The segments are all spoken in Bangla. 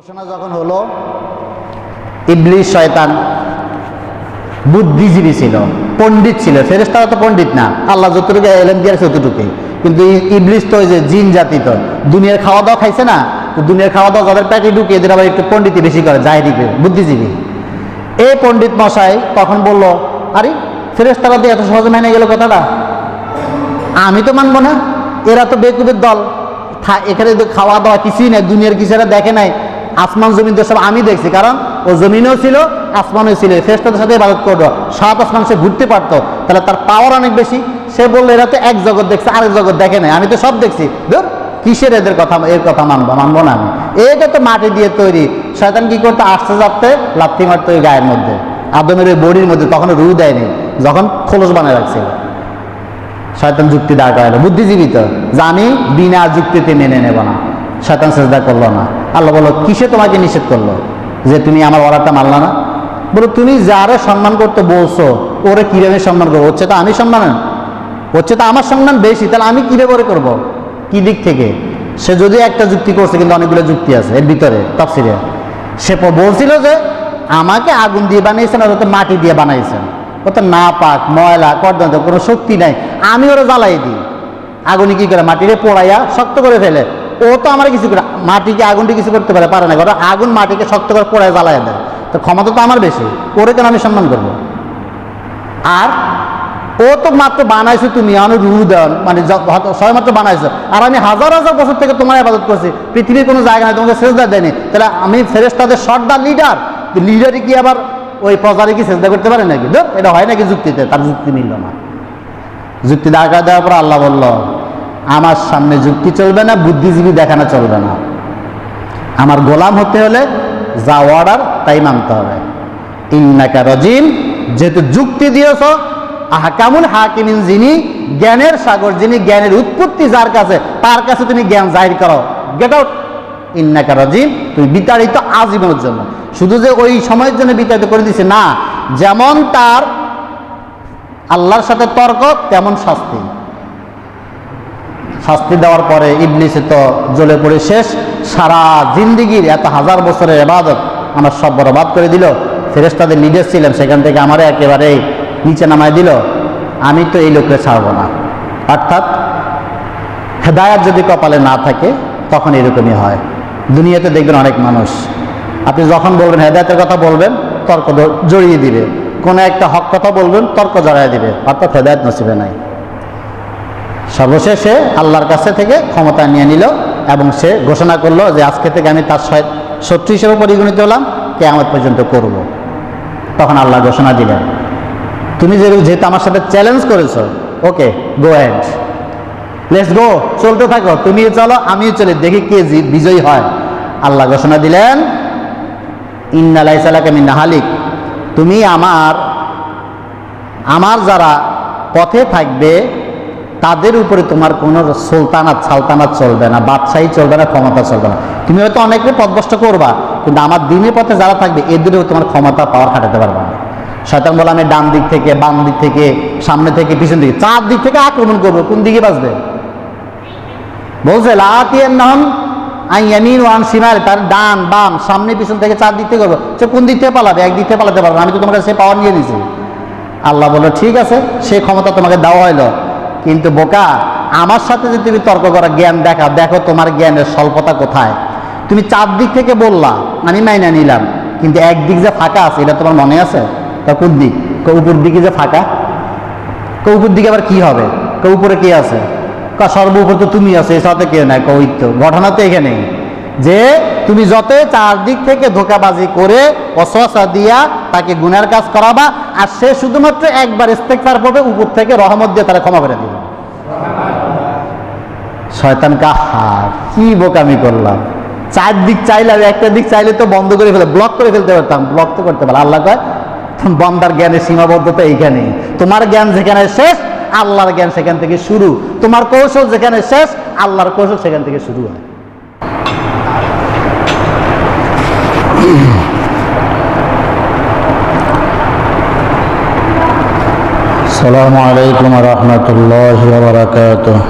ঘোষণা যখন হলো, ইবলিস শয়তান বুদ্ধিজীবী ছিল, পণ্ডিত ছিল। ফেরেশতারা তো পণ্ডিত না, আল্লাহ যতটুকু এলেম দিয়েছে ততটুকুই। কিন্তু ইবলিস তো ওই যে জিন জাতি, তো দুনিয়ার খাওয়া দাওয়া খাইছে না, তো দুনিয়ার খাওয়া দাওয়া যাদের পেটে ঢুকিয়ে এদের আবার একটু পণ্ডিতি বেশি করে, জাহেরি বুদ্ধিজীবী। এই পণ্ডিত মশাই তখন বলল, আরে ফেরেশতারা দিয়ে এত সহজে মেনে গেল কথাটা, আমি তো মানবো না। এরা তো বেকুবের দল, এখানে খাওয়া দাওয়া কিছুই নেই, দুনিয়ার কিছু এরা দেখে নাই। আসমান জমিন তো সব আমি দেখছি, কারণ ও জমিনও ছিল আসমানও ছিল, ফেরেশতাদের সাথে ইবাদত করতো, 7 আসমান সে ঘুরতে পারতো, তাহলে তার পাওয়ার অনেক বেশি। সে বললো এরা তো এক জগৎ দেখছে, আরেক জগৎ দেখে নাই, আমি তো সব দেখছি। ধর কিসের এদের কথা, এর কথা মানবো না আমি। এটা তো মাটি দিয়ে তৈরি। শয়তান কি করতো, আসতে যাতে লাথি মারতো ওই গায়ের মধ্যে, আদমের ওই বডির মধ্যে। তখন রু দেয়নি, যখন খোলস বানায় রাখছিল। শয়তান যুক্তি দাঁড় করালো, বুদ্ধিজীবী তো, জানি বিনা যুক্তিতে মেনে নেব না। শয়তান সেজদা করলো না। আল্লাহ বললো, কিসে তোমাকে নিষেধ করলো যে তুমি আমার অর্ডারটা মানলা না? বলো, তুমি যারে সম্মান করতে বলছো ওরে কিভাবে সম্মান করবো? হচ্ছে তো আমি সম্মান, হচ্ছে তো আমার সম্মান বেশি, তাহলে আমি কিভাবে করে করবো, কি দিক থেকে? সে যদি একটা যুক্তি করছে, কিন্তু অনেকগুলো যুক্তি আছে এর ভিতরে তাফসীরে। সে বলছিল যে আমাকে আগুন দিয়ে বানিয়েছেন, আর তো মাটি দিয়ে বানাইছেন, ও তো না পাক ময়লা কর্দন্ত, কোনো শক্তি নাই, আমি ওরা জ্বালাই দিই। আগুনে কি করে, মাটিরে পোড়াইয়া শক্ত করে ফেলে। ও তো আমার কিছু করে, মাটিকে আগুনটি কিছু করতে পারে না, কারণ আগুন মাটিকে শক্ত করে পোড়ায় জ্বালাই দেয়, তো ক্ষমতা তো আমার বেশি, ওরে কেন আমি সম্মান করবো? আর ও তো মাত্র বানাইছো তুমি, আমি রুহ দেন মানে সবাই মাত্র বানাইছো, আর আমি হাজার হাজার বছর থেকে তোমার ইবাদত করছি, পৃথিবীর কোনো জায়গা নাই তোমাকে সেজদা দেয়নি, তাহলে আমি ফেরেশতাদের সর্দার লিডার, লিডারই কি আবার ওই প্রজারে কি সেজদা করতে পারে নাকি? ধর, এটা হয় নাকি যুক্তিতে? তার যুক্তি মিলল না। যুক্তি দাঁড়া দেওয়ার পর আল্লাহ বলল, আমার সামনে যুক্তি চলবে না, বুদ্ধিজীবী দেখানো চলবে না। আমার গোলাম হতে হলে যা অর্ডার তাই মানতে হবে। ইন্নাকা রাজিম, যেহেতু যুক্তি দিয়েছ, আহকামুল হাকিমিন, যিনি জ্ঞানের সাগর, যিনি জ্ঞানের উৎপত্তি যার কাছে, তার কাছে তুমি জ্ঞান জাহির করো। Get out. ইন্নাকা রাজিম, তুমি বিতাড়িত আজীবনের জন্য। শুধু যে ওই সময়ের জন্য বিতাড়িত করে দিছে না, যেমন তার আল্লাহর সাথে তর্ক, তেমন শাস্তি। শাস্তি দেওয়ার পরে ইবলিসে তো জ্বলে পড়ে শেষ। সারা জিন্দিগির এত হাজার বছরের ইবাদত আমার সব বরবাদ করে দিল। ফেরেশতাদের লিডার ছিলাম, সেখান থেকে আমারে একেবারে নিচে নামায় দিল। আমি তো এই লোককে ছাড়বো না। অর্থাৎ হেদায়াত যদি কপালে না থাকে তখন এরকমই হয়। দুনিয়াতে দেখবেন অনেক মানুষ, আপনি যখন বলবেন হেদায়াতের কথা বলবেন, তর্ক জড়িয়ে দিবে, কোনো একটা হক কথা বলবেন, তর্ক জড়াই দিবে, অর্থাৎ হেদায়াত নসিবে নাই। সর্বশেষে আল্লাহর কাছে থেকে ক্ষমতা নিয়ে নিল এবং সে ঘোষণা করলো যে আজকে থেকে আমি তার শত্রু হিসেবে পরিগণিত হলাম, কিয়ামত পর্যন্ত করব। তখন আল্লাহ ঘোষণা দিলেন, তুমি যেহেতু আমার সাথে চ্যালেঞ্জ করেছো, ওকে গো অ্যাহেড, লেটস গো, চলতে থাকো, তুমিও চলো আমিও চলি, দেখি কে বিজয়ী হয়। আল্লাহ ঘোষণা দিলেন, ইন্না লাইসা লাকা মিন নাহালিক, তুমি আমার যারা পথে থাকবে তাদের উপরে তোমার কোনো সালতানাত চলবে না, বাদশাহী চলবে না, ক্ষমতা চলবে না। তুমি হয়তো অনেকে পথভ্রষ্ট করবা, কিন্তু আমার দিনের পথে যারা থাকবে এদেরও তোমার ক্ষমতা পাওয়ার খাটাতে পারবে না। শয়তান বলে, আমি ডান দিক থেকে, বাম দিক থেকে, সামনে থেকে, পিছন দিকে, 4 দিক থেকে আক্রমণ করবো, কোন দিকে বাঁচবে? বলছে লাতিয়ান্নাহুম আন ইয়ামিন ওয়া আন শিমাল, তার ডান বাম সামনে পিছন থেকে 4 দিক থেকে করবো। সে কোন দিক থেকে পালাবে? এক দিক থেকে পালাতে পারবে না, আমি তো তোমার কাছে সেই পাওয়ার নিয়ে নিয়েছি। আল্লাহ বলল, ঠিক আছে, সেই ক্ষমতা তোমাকে দেওয়া হইলো, কিন্তু বোকা, আমার সাথে যদি তুমি তর্ক করা, জ্ঞান দেখো তোমার জ্ঞানের স্বল্পতা কোথায়। তুমি 4 দিক থেকে বললা, আমি মাইনা নিলাম, কিন্তু একদিক যে ফাঁকা আছে এটা তোমার মনে আছে? তা কোন দিক? উপর দিকে যে ফাঁকা, উপর দিকে আবার কি হবে? উপরে কে আছে? সর্বোপর তো তুমি আছো, এর সাথে কেউ নাই। তো ঘটনা তো এখানেই যে তুমি যত 4 দিক থেকে ধোঁকাবাজি করে ওয়াসওয়াসা দিয়া তাকে গুনার কাজ করাবা, আর সে শুধুমাত্র একবার ইস্তেগফার করবে, উপর থেকে রহমত দিয়ে তারা ক্ষমা করে দিবে। শয়তান কাহার, কি বোকামি করলাম! 4 দিক চাইলে, একটা দিক চাইলে তো বন্ধ করে ফেলে, ব্লক করে ফেলতে পারতাম, ব্লক তো করতে পারলাম। আল্লাহ কয়, বান্দার জ্ঞানের সীমাবদ্ধতা এইখানেই। তোমার জ্ঞান যেখানে শেষ, আল্লাহর জ্ঞান সেখান থেকে শুরু। তোমার কৌশল যেখানে শেষ, আল্লাহর কৌশল সেখান থেকে শুরু হয়। আসসালামু আলাইকুম ওয়া রাহমাতুল্লাহি ওয়া বারাকাতুহু।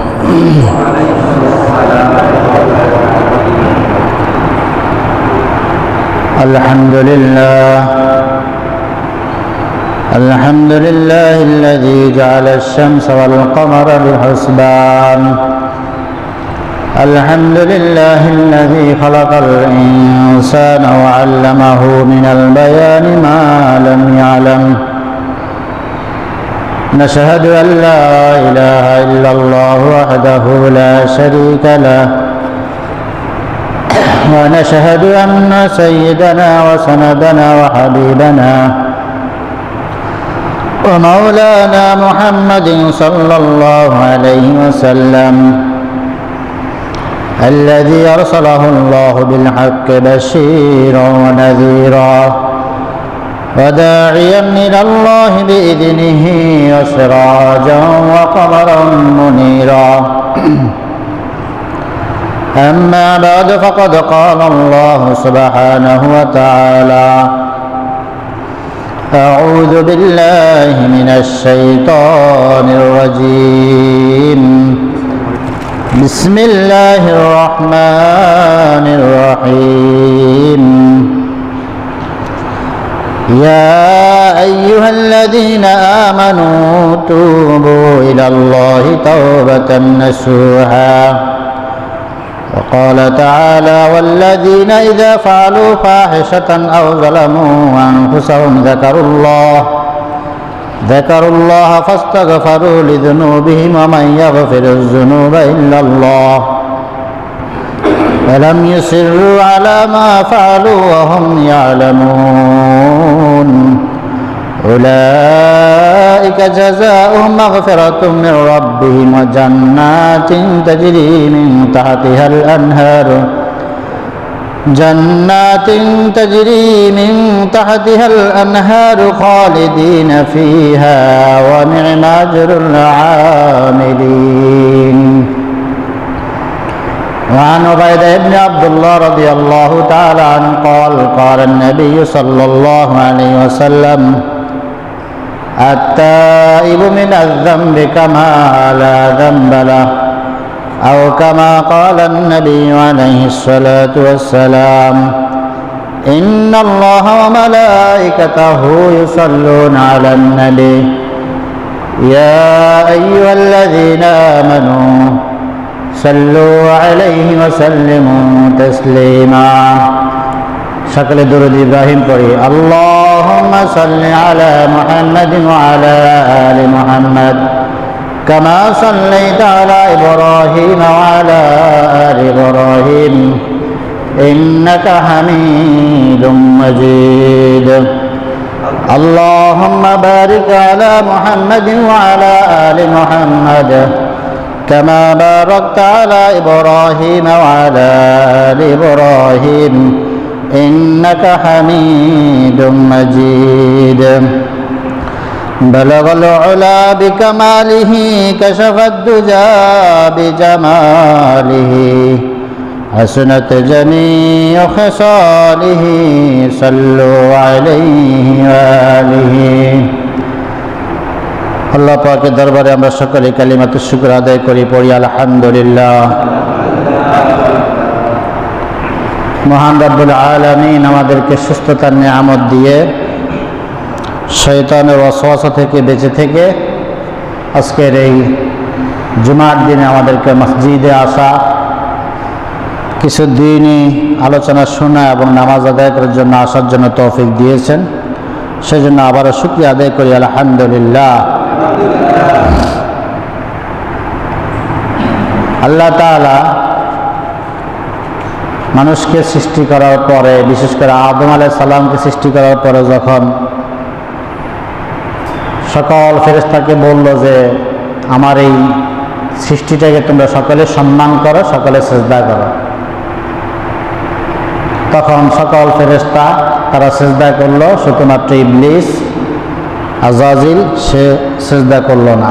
الحمد لله الذي جعل الشمس والقمر بحسبان. الحمد لله الذي خلق الإنسان وعلمه من البيان ما لم يعلم. نشهد أن لا إله إلا الله وحده لا شريك له، ونشهد أن سيدنا وسندنا وحبيبنا ومولانا محمد صلى الله عليه وسلم الذي أرسله الله بالحق بشيرا ونذيرا وداعيا إلى الله بإذنه وسراجا وقمرا منيرا. أما بعد فقد قال الله سبحانه وتعالى: أعوذ بالله من الشيطان الرجيم. بسم الله الرحمن الرحيم. يا أيها الذين آمنوا توبوا إلى الله توبة نصوحا. وقال تعالى: والذين إذا فعلوا فاحشة أو ظلموا أنفسهم ذكروا الله فاستغفروا لذنوبهم ومن يغفر الذنوب إلا الله ولم يصروا على ما فعلوا وهم يعلمون. أولئك جزاؤهم مغفرة من ربهم وجنات تجري من تحتها الأنهار خالدين فيها ونعم أجر العاملين. وعن عبيدة بن عبد الله رضي الله تعالى عنه قال: قال النبي صلى الله عليه وسلم: التائب من الذنب كما لا ذنب له، أو كما قال النبي عليه الصلاة والسلام: إن الله وملائكته يصلون على النبي يا أيها الذين آمنوا صلوا عليه وسلموا تسليما. সকলে দরুদ ইব্রাহিম পড়ি। আল্লাহুম্মা সাল্লি আলা মুহাম্মাদিন ওয়া আলা আলি মুহাম্মাদ কামা সাল্লাইতা আলা ইব্রাহিম ওয়া আলা আলি ইব্রাহিম ইন্নাকা হামিদুম মাজিদ। আল্লাহুম্মা বারিক আলা মুহাম্মাদিন ওয়া আলা আলি মুহাম্মাদ কামা বারাকতা আলা ইব্রাহিম ওয়া আলা আলি ইব্রাহিম إنك حميد مجيد. بلغ العلا بكماله كشف الدجى بجماله حسنت جميع خصاله صلوا عليه وآله. আল্লাহ পাকের দরবারে আমরা সকলে কালিমাতুশ শুকর আদায় করি, পড়ি আলহামদুলিল্লাহ। মহান রব্বুল আলামিন আমাদেরকে সুস্থতার নিয়ামত দিয়ে শয়তানের ওয়াসওয়াসা থেকে বেঁচে থেকে আজকের এই জুমার দিনে আমাদেরকে মসজিদে আসা, কিছু দিনই আলোচনা শোনা এবং নামাজ আদায় করার জন্য আসার জন্য তৌফিক দিয়েছেন। সেজন্য আবারও শুকরিয়া আদায় করি আলহামদুলিল্লাহ। আল্লাহ তাআলা মানুষকে সৃষ্টি করার পরে, বিশেষ করে আদম আলাইহিস সালামকে সৃষ্টি করার পরে যখন সকল ফেরেশতাকে বলল যে আমার এই সৃষ্টিটাকে তোমরা সকলে সম্মান করো, সকলে সিজদা করো, তখন সকল ফেরেশতা তারা সিজদা করলো, শুধুমাত্র ইবলিস আজাজিল সে সিজদা করলো না।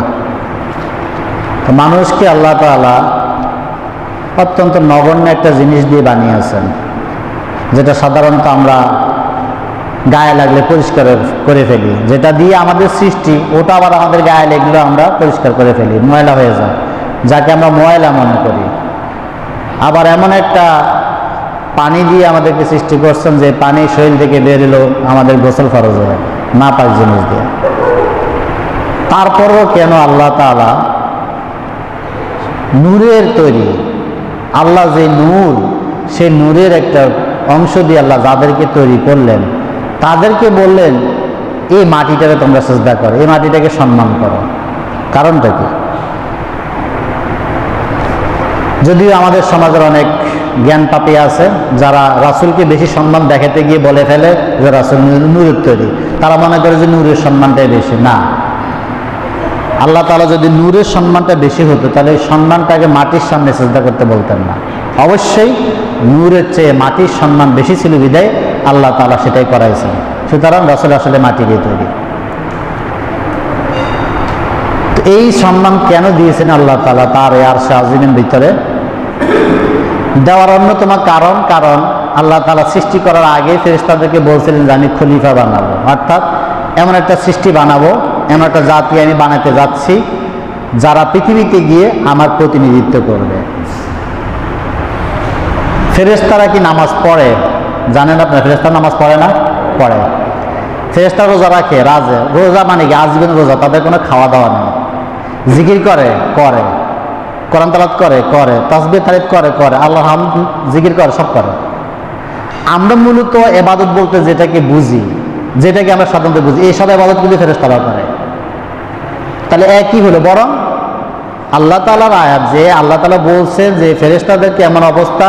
তো মানুষকে আল্লাহ তাআলা অত্যন্ত নগণ্য একটা জিনিস দিয়ে বানিয়েছেন, যেটা সাধারণত আমরা গায়ে লাগলে পরিষ্কার করে ফেলি, যেটা দিয়ে আমাদের সৃষ্টি ওটা আবার আমাদের গায়ে লাগলে আমরা পরিষ্কার করে ফেলি, ময়লা হয়ে যায়, যাকে আমরা ময়লা মনে করি। আবার এমন একটা পানি দিয়ে আমাদেরকে সৃষ্টি করছেন, যে পানি শরীর থেকে বের এলো আমাদের গোসল ফরজ হয় না পাক জিনিস দিয়ে। তারপরও কেন আল্লাহ তাআলা নূরের তৈরি, আল্লাহ যে নূর, সেই নূরের একটা অংশ দিয়ে আল্লাহ যাদেরকে তৈরি করলেন তাদেরকে বললেন এই মাটিটাকে তোমরা সিজদা করো, এই মাটিটাকে সম্মান করো। কারণটা কি? যদিও আমাদের সমাজের অনেক জ্ঞান পাপী আছে যারা রাসূলকে বেশি সম্মান দেখাতে গিয়ে বলে ফেলে যে রাসূল নূরের তৈরি, তারা মনে করে যে নূরের সম্মানটাই বেশি। না, আল্লাহ তাআলা যদি নূরের সম্মানটা বেশি হতো তাহলে এই সম্মানটাকে মাটির সামনে সিজদা করতে বলতেন না। অবশ্যই নূরের চেয়ে মাটির সম্মান বেশি ছিল বিধায় আল্লাহ তাআলা সেটাই করাইছেন। সুতরাং রাসূল আসলে মাটি দিয়ে তৈরি। এই সম্মান কেন দিয়েছেন আল্লাহ তাআলা তার এই আরশে আজিমের ভিতরে? দেওয়ার অন্যতম কারণ আল্লাহ তাআলা সৃষ্টি করার আগে ফেরেশতাদেরকে বলছিলেন যে আমি খলিফা বানাবো, অর্থাৎ এমন একটা সৃষ্টি বানাবো, এমন একটা জাতি আমি বানাতে যাচ্ছি যারা পৃথিবীতে গিয়ে আমার প্রতিনিধিত্ব করবে। ফেরেশতারা কি নামাজ পড়ে জানেন আপনারা? ফেরেশতারা নামাজ পড়ে না? পড়ে। ফেরেশতারা রোজা রাখে, রোজা মানে কি আজীবন রোজা, তাদের কোনো খাওয়া দাওয়া নেই। জিকির করে, কোরআন তেলাওয়াত করে, তাসবিহ তাহলিল করে, আল্লাহর হামদ জিকির করে, সব করে। আমরা মূলত ইবাদত বলতে যেটাকে বুঝি, যেটাকে আমরা সাধারণত বুঝি, এই সব ইবাদতগুলি ফেরেশতারা করে। তাহলে একই হলো, বরং আল্লাহ তাআলার আয়াত যে আল্লাহ তাআলা বলছেন যে ফেরেশতাদেরকে এমন অবস্থা,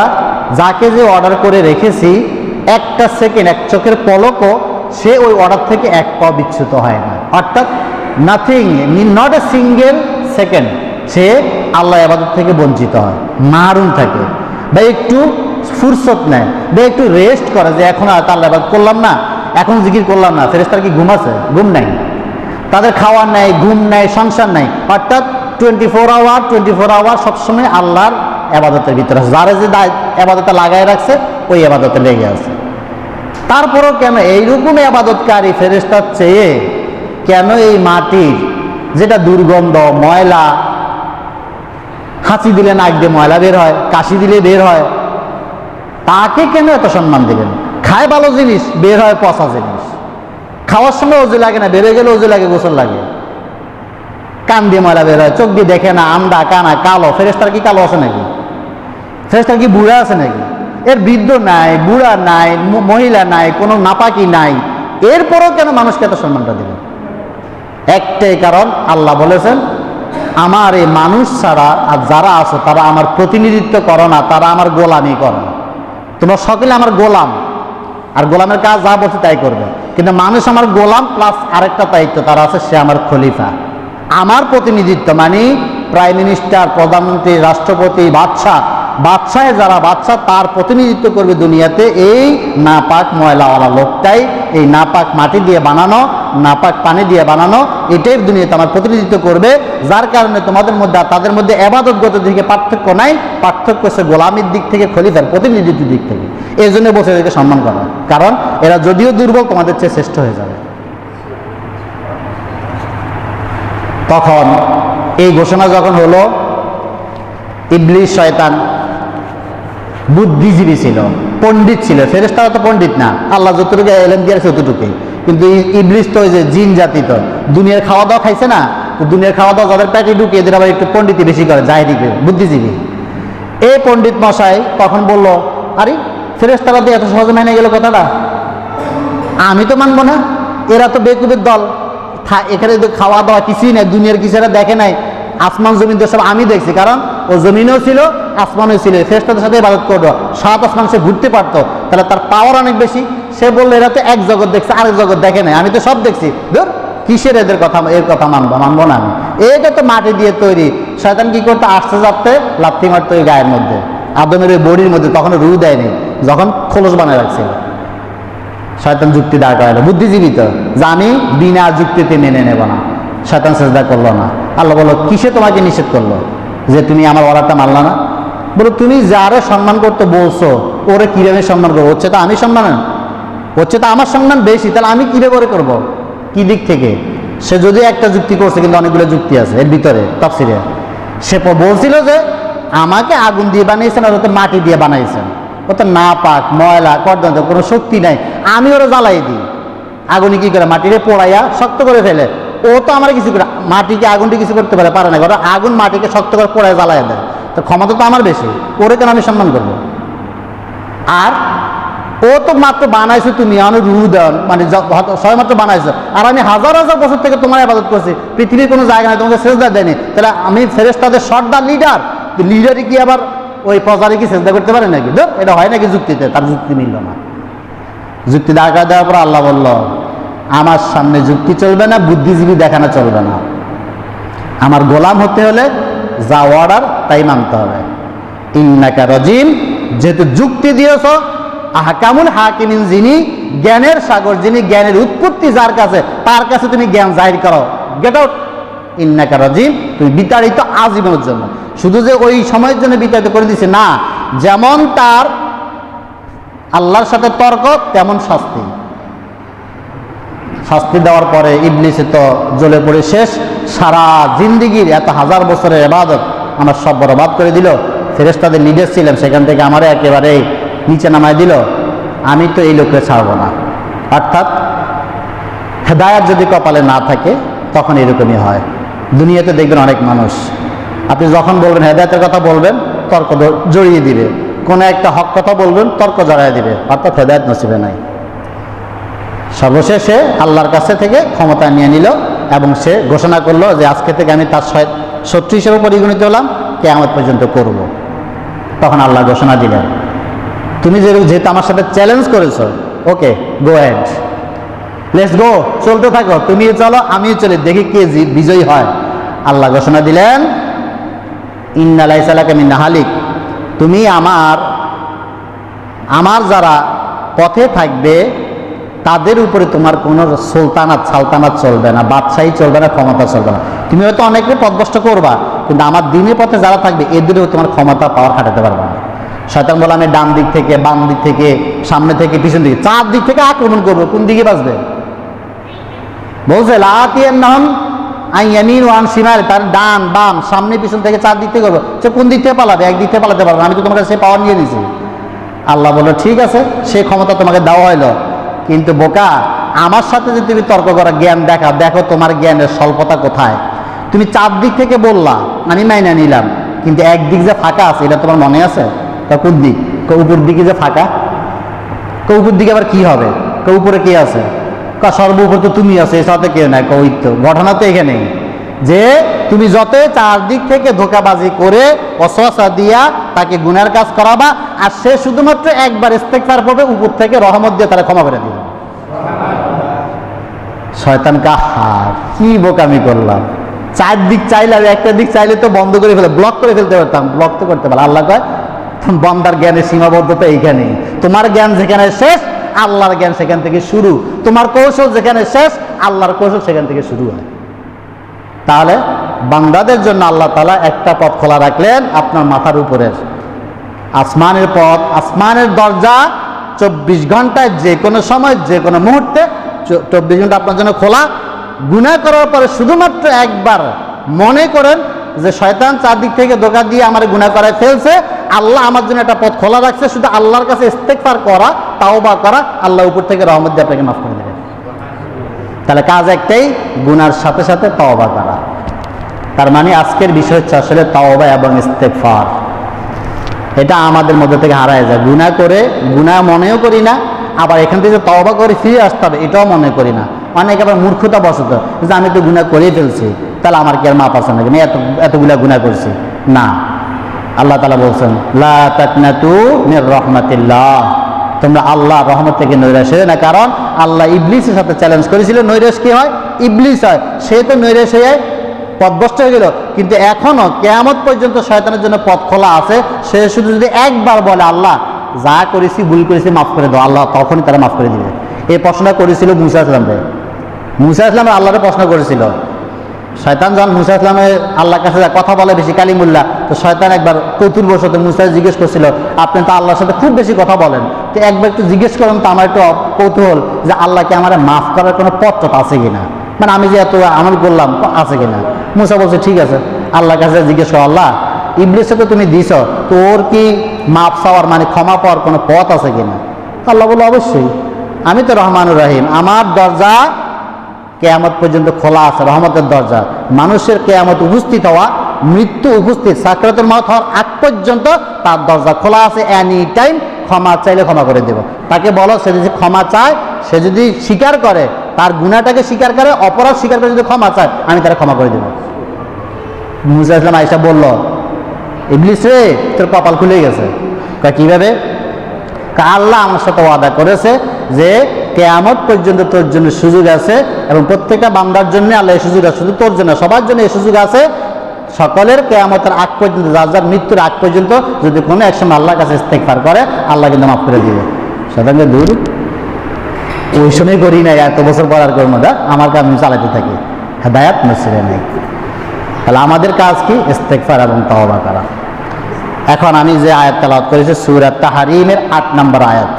যাকে যে অর্ডার করে রেখেছি একটা সেকেন্ড, এক চোখের পলকও সে ওই অর্ডার থেকে এক পা বিচ্যুত হয় না, অর্থাৎ nothing, not a single second সে আল্লাহ ইবাদত থেকে বঞ্চিত হয়, মাহরুম থাকে, বা একটু ফুরসত নেয়, বা একটু রেস্ট করে যে এখন আর আল্লাহ ইবাদত করলাম না, এখন জিকির করলাম না। ফেরেশতার কি ঘুম আছে? ঘুম নাই। তাদের খাওয়ার নাই, ঘুম নাই, সংসার নাই, অর্থাৎ 24 আওয়ার সবসময় আল্লাহর ইবাদতের ভিতরে আছে। যারা যে ইবাদতে লাগাই রাখছে ওই ইবাদতে লেগে আছে। তারপরও কেন এইরকম ইবাদতকারী ফেরেশতার চেয়ে কেন এই মাটির, যেটা দুর্গন্ধ, ময়লা, হাঁচি দিলে নাক দিয়ে ময়লা বের হয়, কাশি দিলে বের হয়, তাকে কেন এত সম্মান দিলেন? খায় ভালো জিনিস, বের হয় পচা জিনিস। খাওয়ার সময় ওযু লাগে না, বেড়ে গেলে ওযু লাগে, গোসল লাগে। কান দিয়ে ময়লা বের হয়, চোখ দিয়ে দেখে না, আন্ডা কানা কালো। ফেরেশতার কি কালো আছে নাকি? ফেরেশতার কি বুড়া আছে নাকি? এর বৃদ্ধ নাই, বুড়া নাই, মহিলা নাই, কোনো নাপাকি নাই। এরপরও কেন মানুষকে এত সম্মানটা দিলেন? একটাই কারণ, আল্লাহ বলেছেন আমার এই মানুষ ছাড়া আর যারা আছো তারা আমার প্রতিনিধিত্ব করো না, তারা আমার গোলামি করো না। তোমরা সকলে আমার গোলাম, আর গোলামের কাজ যা বলছে তাই করবে। কিন্তু মানুষ আমার গোলাম প্লাস আরেকটা দায়িত্ব তারা আছে, সে আমার খলিফা, আমার প্রতিনিধিত্ব, মানে প্রাইম মিনিস্টার, প্রধানমন্ত্রী, রাষ্ট্রপতি, বাদশাহ যারা বাদশাহ তার প্রতিনিধিত্ব করবে দুনিয়াতে এই নাপাক ময়লাওয়ালা লোকটাই। এই নাপাক মাটি দিয়ে বানানো, নাপাক পানি দিয়ে বানানো, এটাই দুনিয়াতে আমার প্রতিনিধিত্ব করবে। যার কারণে তোমাদের মধ্যে আর তাদের মধ্যে ইবাদতগত দিকে পার্থক্য নাই, পার্থক্য হচ্ছে গোলামির দিক থেকে, খলিফার প্রতিনিধিত্বের দিক থেকে। এই জন্য বসে এদেরকে সম্মান করা, কারণ এরা যদিও দুর্বল তোমাদের চেয়ে শ্রেষ্ঠ হয়ে যাবে। তখন এই ঘোষণা যখন হলো, ইবলিস শয়তান বুদ্ধিজীবী ছিল, পণ্ডিত ছিল। ফেরেশতারা তো পণ্ডিত না, আল্লাহ যতটুকু এলেম দিয়েছে ততটুকুই। কিন্তু ইবলিস তো ওই যে জিন জাতি, তো দুনিয়ার খাওয়া দাওয়া খাইছে না, তো দুনিয়ার খাওয়া দাওয়া যাদের পেটে ঢুকে এদের আবার একটু পণ্ডিতি বেশি করে, জাহিরি বুদ্ধিজীবী। এই পণ্ডিত মশাই তখন বলল, আরে ফেরেশতারা দিয়ে এত সহজে মেনে গেল কথাটা, আমি তো মানবো না। এরা তো বেকুবের দল, এখানে খাওয়া দাওয়া কিছুই নাই, দুনিয়ার কিছু এরা দেখে নাই। আসমান জমিন তো সব আমি দেখছি, কারণ ও জমিনেও ছিল, আসমানেও ছিল। ফেরেশতাদের সাথে ইবাদত করতো, 7 আসমান সে ঘুরতে পারতো, তাহলে তার পাওয়ার অনেক বেশি। সে বললো এরা তো এক জগৎ দেখছে, আরেক জগৎ দেখে নাই, আমি তো সব দেখছি। ধর কিসের এর কথা মানবো না আমি। এটা তো মাটি দিয়ে তৈরি। শয়তান কি করতো? আসতে যাতে লাথি মারতো ওই গায়ের মধ্যে, আদমের ওই বডির মধ্যে। তখন রু দেয়নি, যখন খোলস বানায় রাখছিল। শয়তান যুক্তি দাঁড় করালো, বুদ্ধিজীবী তো, যে আমি বিনা যুক্তিতে মেনে নেব না। শয়তান সেজদা করলো না। আল্লাহ বললো, কিসে তোমাকে নিষেধ করলো যে তুমি আমার অর্ডারটা মানলা না? বলো, তুমি যারে সম্মান করতে বলছো ওরে কিভাবে সম্মান করবো? হচ্ছে তো আমি সম্মান, হচ্ছে তো আমার সম্মান বেশি, তাহলে আমি কিভাবে করবো? কি দিক থেকে? সে যদি একটা যুক্তি করছে, কিন্তু অনেকগুলো যুক্তি আছে এর ভিতরে তাফসীরে। সে বলছিল যে আমাকে আগুন দিয়ে বানিয়েছেন, আর মাটি দিয়ে বানাইছেন। ও তো না পাক ময়লা কর্দন্ত কোনো শক্তি নাই, আমি ওরা জ্বালাই দিই। আগুনে কি করে মাটিরে পোড়াইয়া শক্ত করে ফেলে, ও তো আমার কিছু করে মাটিকে আগুনটি কিছু করতে পারে না, ওরা আগুন মাটিকে শক্ত করে পোড়ায় জ্বালাই দেয়। তো ক্ষমতা তো আমার বেশি, ওরে কেন আমি সম্মান করবো? আর ও তো মাত্র বানাইছো তুমি, আমি রু দেন মানে সবাই মাত্র বানাইছো, আর আমি হাজার হাজার বছর থেকে তোমার ইবাদত করছি, পৃথিবীর কোনো জায়গা নাই তোমাকে সেজদা দেয়নি, তাহলে আমি ফেরেশতাদের সর্দার লিডার, লিডারই কি আবার ওই প্রজারে কি সেজদা করতে পারে নাকি? ধর, এটা হয় নাকি যুক্তিতে? তার যুক্তি মিলল না। যুক্তি দেখা দেওয়ার পর আল্লাহ বলল, আমার সামনে যুক্তি চলবে না, বুদ্ধিজীবী দেখানো চলবে না। আমার গোলাম হতে হলে যা অর্ডার তাই মানতে হবে। ইন্নাকা রাজিম, যেহেতু যুক্তি দিয়েছ, আহকামুল হাকিমিন, যিনি জ্ঞানের সাগর, যিনি জ্ঞানের উৎপত্তি যার কাছে, তার কাছে তুমি জ্ঞান জাহির করো, গেট আউট। ইন্নাকা রাজিম, তুমি বিতাড়িত আজীবনের জন্য। শুধু যে ওই সময়ের জন্য বিতাড়িত করে দিছে না, যেমন তার আল্লাহর সাথে তর্ক তেমন শাস্তি। শাস্তি দেওয়ার পরে ইবলিসে তো জ্বলে পড়ে শেষ, সারা জিন্দিগির এত হাজার বছরের ইবাদত আমার সব বরবাদ করে দিল। ফেরেশতাদের লিডার ছিলাম, সেখান থেকে আমারে একেবারে নিচে নামায় দিল। আমি তো এই লোককে ছাড়বো না। অর্থাৎ হেদায়াত যদি কপালে না থাকে তখন এরকমই হয়। দুনিয়াতে দেখবেন অনেক মানুষ, আপনি যখন বলবেন হেদায়াতের কথা বলবেন, তর্ক জড়িয়ে দিবে, কোনো একটা হক কথা বলবেন, তর্ক জড়াইয়ে দিবে, অর্থাৎ হেদায়াত নসিবে নাই। সর্বশেষে আল্লাহর কাছে থেকে ক্ষমতা নিয়ে নিল এবং সে ঘোষণা করলো যে আজকে থেকে আমি তার শত্রু হিসেবে পরিগণিত হলাম, কিয়ামত পর্যন্ত করব। তখন আল্লাহ ঘোষণা দিলেন, তুমি যেহেতু আমার সাথে চ্যালেঞ্জ করেছো, ওকে গো হেড, লেটস গো, চলতে থাকো, তুমি চলো আমিও চলি, দেখি কে বিজয়ী হয়। আল্লাহ ঘোষণা দিলেন, ইন্না লাইসা লাকা মিন নাহালিক, তুমি আমার যারা পথে থাকবে তাদের উপরে তোমার কোনো সালতানাত চলবে না, বাদশাহী চলবে না, ক্ষমতা চলবে না। তুমি হয়তো অনেকে পথভ্রষ্ট করবা, কিন্তু আমার দিনের পথে যারা থাকবে এদেরও তোমার ক্ষমতা পাওয়ার খাটাতে পারবে না। শয়তান বলে আমি ডান দিক থেকে, বাম দিক থেকে, সামনে থেকে, পিছন দিকে, চার দিক থেকে আক্রমণ করবো, কোন দিকে বাঁচবে? বলছে লাতিয়ান্নাহুম আন ইয়ামিন ওয়া আন শিমাল, তার ডান বাম সামনে পিছন থেকে চার দিক থেকে করবো, সে কোন দিক থেকে পালাবে? এক দিক থেকে পালাতে পারবে না, আমি তো তোমার কাছে সে পাওয়ার নিয়ে নিয়েছি। আল্লাহ বলল ঠিক আছে, সে ক্ষমতা তোমাকে দেওয়া হইলো, কিন্তু বোকা, আমার সাথে যদি তুমি তর্ক করা, জ্ঞান দেখো তোমার জ্ঞানের স্বল্পতা কোথায়। তুমি চার দিক থেকে বললা, আমি মাইনা নিলাম, কিন্তু একদিক যে ফাঁকা আছে এটা তোমার মনে আছে? কোন দিক? উপর দিকে যে ফাঁকা, উপর দিকে আবার কি হবে? উপরে কে আছে? সর্বোপর তো তুমি আছো, এর সাথে কেউ নাই। ওই তো ঘটনা তো এখানেই, যে তুমি যত চারদিক থেকে ধোঁকাবাজি করে ওয়াসওয়াসা দিয়া তাকে গুনার কাজ করাবা, আর সে শুধুমাত্র একবার ইস্তেগফার পড়বে, উপর থেকে রহমত দিয়ে তারা ক্ষমা করে দিবে। শয়তান কাহার, কি বোকামি করলাম! চারদিক চাইলে, একটা দিক চাইলে তো বন্ধ করে ফেলে, ব্লক করে ফেলতে পারতাম, ব্লক তো করতে পারলাম। আল্লাহ কয় বান্দার জ্ঞানের সীমাবদ্ধতা এইখানেই, তোমার জ্ঞান যেখানে শেষ আল্লাহর জ্ঞান সেখান থেকে শুরু, তোমার কৌশল যেখানে শেষ আল্লাহর কৌশল সেখান থেকে শুরু হয়। তাহলে বান্দাদের জন্য আল্লাহ তাআলা একটা পথ খোলা রাখলেন, আপনার মাথার উপরের আসমানের পথ, আসমানের দরজা 24 ঘন্টায়, যে কোনো সময়, যে কোনো মুহূর্তে 24 ঘন্টা আপনার জন্য খোলা। গুনাহ করার পরে শুধুমাত্র একবার মনে করেন যে শয়তান চারদিক থেকে ধোঁকা দিয়ে আমার গুনাহ করায় ফেলছে, আল্লাহ আমার জন্য একটা পথ খোলা রাখছে, শুধু আল্লাহর কাছে ইস্তেগফার করা, তাওবা করা, আল্লাহ উপর থেকে রহমত দিয়ে আপনাকে মাফ করে দেবেন। তাহলে কাজ একটাই, গুনার সাথে সাথে তাওবা করা। তার মানে আজকের বিষয় হচ্ছে আসলে তাওবা এবং ইস্তেগফার। এটা আমাদের মধ্যে থেকে হারায় যায়। গুনাহ করে গুনাহ মনেও করি না, আবার এখান থেকে তাওবা করে ফিরে আসতে হবে এটাও মনে করি না। অনেক আবার মূর্খতা বশত যে আমি তো গুনাহ করেই ফেলছি, তাহলে আমার কি আর মাপ আছে নাকি, আমি এতগুলা গুনাহ করছি না। আল্লাহ তাআলা বলছেন লা তাকনাতু মির রাহমাতিল্লাহ, তোমরা আল্লাহর রহমত থেকে নৈরাশ হয়ে না। কারণ আল্লাহ ইবলিসের সাথে চ্যালেঞ্জ করেছিল, নৈরাশ কি হয়? ইবলিস হয়। সে তো নৈরাশ হয়ে পথভ্রষ্ট হয়ে গেল, কিন্তু এখনো কিয়ামত পর্যন্ত শয়তানের জন্য পথ খোলা আছে। সে শুধু যদি একবার বলে আল্লাহ যা করেছি, ভুল করেছি, মাফ করে দাও, আল্লাহ তখনই তারা মাফ করে দিবে। এই প্রশ্নটা করেছিল মুসা ইসলামকে। মুসা ইসলাম আল্লাহরে প্রশ্ন করেছিল, শয়তান যখন মুসা ইসলামের আল্লাহর কাছে কথা বলে বেশি, কালিমুল্লাহ, তো শয়তান একবার কৌতূহলবশত মুসা জিজ্ঞেস করছিল, আপনি তো আল্লাহর সাথে খুব বেশি কথা বলেন, তো একবার একটু জিজ্ঞেস করেন তো, আমার একটু কৌতূহল যে আল্লাহকে আমার মাফ করার কোনো পথটা আছে কিনা, মানে আমি যে এত আমল করলাম আছে কিনা। মুসা বলছে ঠিক আছে, আল্লাহর কাছে জিজ্ঞেস করো, আল্লাহ ইবলিসকে তো তুমি দিছ, তো ওর কি মাপ চাওয়ার মানে ক্ষমা পাওয়ার কোনো পথ আছে কিনা? আল্লাহ বলে অবশ্যই, আমি তো রহমানুর রহিম, আমার দরজা কেয়ামত পর্যন্ত খোলা আছে, রহমতের দরজা। মানুষের কেয়ামত উপস্থিত হওয়া, মৃত্যু উপস্থিত, সাকরাতুল মওত হওয়ার আগ পর্যন্ত তার দরজা খোলা আছে। এনি টাইম ক্ষমা চাইলে ক্ষমা করে দেব। তাকে বলো, সে যদি ক্ষমা চায়, সে যদি স্বীকার করে, তার গুনাহটাকে স্বীকার করে, অপরাধ স্বীকার করে যদি ক্ষমা চায়, আমি তারা ক্ষমা করে দেব। মুসা ইসলাম আয়েশা বলল, ইবলিস রে, তোর কপাল খুলে গেছে। কিভাবে? আল্লাহ আমার সাথে ওয়াদা করেছে যে কিয়ামত পর্যন্ত তোর জন্য সুযোগ আছে, এবং প্রত্যেকটা বান্দার জন্য আল্লাহ এই সুযোগ আছে, শুধু তোর জন্য, সবার জন্য এই সুযোগ আছে। সকলের কিয়ামতের আগ পর্যন্ত, যার যার মৃত্যুর আগ পর্যন্ত যদি কোনো এক সময় আল্লাহর কাছে ইস্তেগফার করে, আল্লাহ কিন্তু মাফ করে দিবে। সুতরাং দূর ওই সময় করি নাই, এত বছর পর আর করবো না, আমার কাজ আমি চালাতে থাকি, হেদায়াত নসিবে নেই। তাহলে আমাদের কাজ কি? ইস্তেগফার এবং তওবা করা। এখন আমি যে আয়াত তেলাওয়াত করেছি সূরা তাহরিমের 8 নম্বর আয়াত,